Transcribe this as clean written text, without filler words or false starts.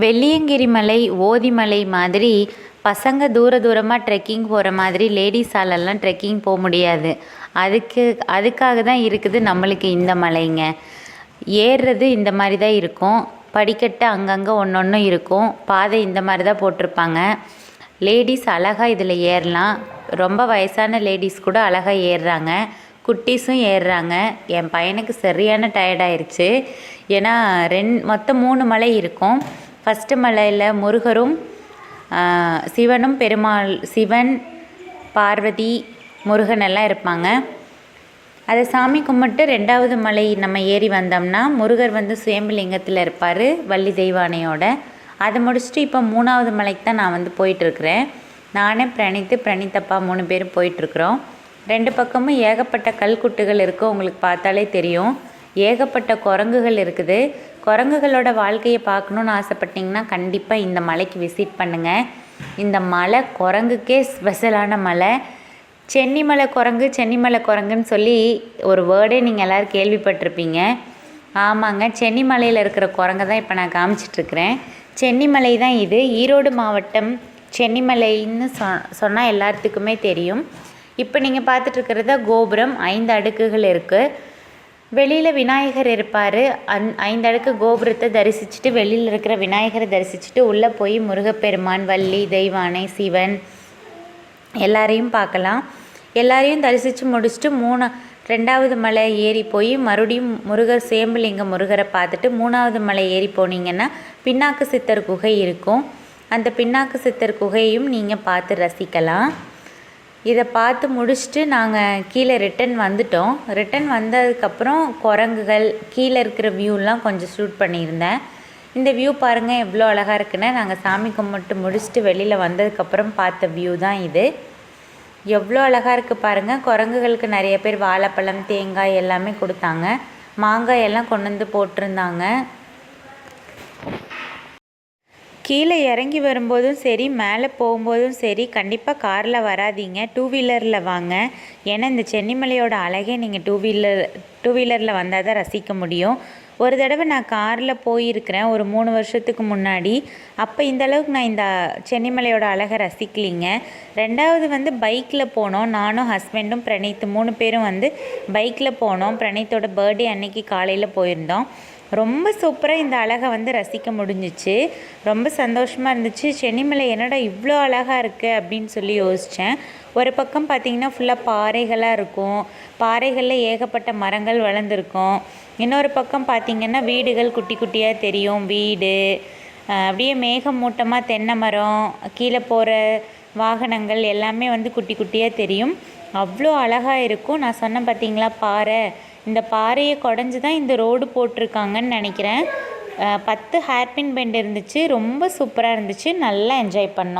வெள்ளியங்கிரி மலை, ஓதிமலை மாதிரி பசங்க தூரமாக ட்ரெக்கிங் போகிற மாதிரி லேடிஸாலெல்லாம் ட்ரெக்கிங் போக முடியாது. அதுக்காக தான் இருக்குது நம்மளுக்கு இந்த மலைங்க. ஏறுறது இந்த மாதிரி தான் இருக்கும். படிக்கட்டு அங்கங்கே ஒன்று இருக்கும். பாதை இந்த மாதிரி தான் போட்டிருப்பாங்க. லேடிஸ் அழகாக இதில் ஏறலாம். ரொம்ப வயசான லேடிஸ் கூட அழகாக ஏறுறாங்க. குட்டீஸும் ஏறுறாங்க. என் பையனுக்கு சரியான டயர்டாயிருச்சு. ஏன்னா மொத்தம் 3 மலை இருக்கும். ஃபஸ்ட்டு மலையில் முருகரும் சிவனும் சிவன், பார்வதி, முருகன் எல்லாம் இருப்பாங்க. அதை சாமி கும்பிட்டு 2வது மலை நம்ம ஏறி வந்தோம்னா முருகர் வந்து சுயம்புலிங்கத்தில் இருப்பார் வள்ளி தெய்வானையோட. அதை முடிச்சுட்டு இப்போ 3வது மலைக்கு தான் நான் வந்து போயிட்டுருக்குறேன். நானே பிரணித்தப்பா 3 பேரும் போயிட்டுருக்குறோம். 2 பக்கமும் ஏகப்பட்ட கல்குட்டுகள் இருக்குது. உங்களுக்கு பார்த்தாலே தெரியும். ஏகப்பட்ட குரங்குகள் இருக்குது. குரங்குகளோட வாழ்க்கையை பார்க்கணுன்னு ஆசைப்பட்டிங்கன்னா கண்டிப்பாக இந்த மலைக்கு விசிட் பண்ணுங்கள். இந்த மலை குரங்குக்கே ஸ்பெஷலான மலை. சென்னிமலை குரங்குன்னு சொல்லி ஒரு வேர்டே நீங்கள் எல்லோரும் கேள்விப்பட்டிருப்பீங்க. ஆமாங்க, சென்னிமலையில் இருக்கிற குரங்கை தான் இப்போ நான் காமிச்சிட்ருக்கிறேன். சென்னிமலை தான் இது. ஈரோடு மாவட்டம் சென்னிமலைன்னு சொன்னால் எல்லாத்துக்குமே தெரியும். இப்போ நீங்கள் பார்த்துட்ருக்கிறத கோபுரம் 5 அடுக்குகள் இருக்குது. வெளியில் விநாயகர் இருப்பார். 5 அடுக்கு கோபுரத்தை தரிசிச்சுட்டு வெளியில் இருக்கிற விநாயகரை தரிசிச்சுட்டு உள்ளே போய் முருகப்பெருமான், வள்ளி தெய்வானை, சிவன் எல்லாரையும் பார்க்கலாம். எல்லாரையும் தரிசித்து முடிச்சுட்டு 2வது மலை ஏறி போய் மறுபடியும் சுயம்புலிங்க முருகரை பார்த்துட்டு 3வது மலை ஏறி போனீங்கன்னா பின்னாக்கு சித்தர் குகை இருக்கும். அந்த பின்னாக்கு சித்தர் குகையும் நீங்கள் பார்த்து ரசிக்கலாம். இதை பார்த்து முடிச்சுட்டு நாங்கள் கீழே ரிட்டன் வந்துட்டோம். ரிட்டன் வந்ததுக்கப்புறம் குரங்குகள் கீழே இருக்கிற வியூலாம் கொஞ்சம் ஷூட் பண்ணியிருந்தேன். இந்த வியூ பாருங்கள் எவ்வளோ அழகாக இருக்குன்னு. நாங்கள் சாமி கும்பிட்டு முடிச்சுட்டு வெளியில் வந்ததுக்கப்புறம் பார்த்த வியூ தான் இது. எவ்வளோ அழகாக இருக்குது பாருங்கள். குரங்குகளுக்கு நிறைய பேர் வாழைப்பழம், தேங்காய் எல்லாமே கொடுத்தாங்க. மாங்காய் எல்லாம் கொண்டு வந்து போட்டிருந்தாங்க. கீழே இறங்கி வரும்போதும் சரி, மேலே போகும்போதும் சரி, கண்டிப்பாக காரில் வராதீங்க, 2 வீலரில் வாங்க. ஏன்னா இந்த சென்னிமலையோட அழகே நீங்கள் 2 வீலரில் வந்தால் தான் ரசிக்க முடியும். ஒரு தடவை நான் காரில் போயிருக்கிறேன் ஒரு 3 வருஷத்துக்கு முன்னாடி. அப்போ இந்தளவுக்கு நான் இந்த சென்னிமலையோட அழகை ரசிக்கலிங்க. 2வது வந்து பைக்கில் போனோம். நானும் ஹஸ்பண்டும் பிரணீத் 3 பேரும் வந்து பைக்கில் போனோம். பிரணீத்தோட பர்த்டே அன்னைக்கு காலையில் போயிருந்தோம். ரொம்ப சூப்பராக இந்த அழகை வந்து ரசிக்க முடிஞ்சிச்சு. ரொம்ப சந்தோஷமாக இருந்துச்சு. சென்னிமலை என்னடா இவ்வளோ அழகாக இருக்குது அப்படின்னு சொல்லி யோசித்தேன். ஒரு பக்கம் பார்த்திங்கன்னா ஃபுல்லாக பாறைகளாக இருக்கும். பாறைகளில் ஏகப்பட்ட மரங்கள் வளர்ந்துருக்கும். இன்னொரு பக்கம் பார்த்திங்கன்னா வீடுகள் குட்டி குட்டியாக தெரியும். வீடு அப்படியே மேகமூட்டமாக, தென்னை மரம், கீழே போகிற வாகனங்கள் எல்லாமே வந்து குட்டி குட்டியாக தெரியும். அவ்வளோ அழகாக இருக்கும். நான் சொன்னேன் பார்த்திங்களா பாறை, இந்த பாறையை குடஞ்சி தான் இந்த ரோடு போட்டிருக்காங்கன்னு நினைக்கிறேன். 10 ஹேர்பின் பெண்ட் இருந்துச்சு. ரொம்ப சூப்பராக இருந்துச்சு. நல்லா என்ஜாய் பண்ணோம்.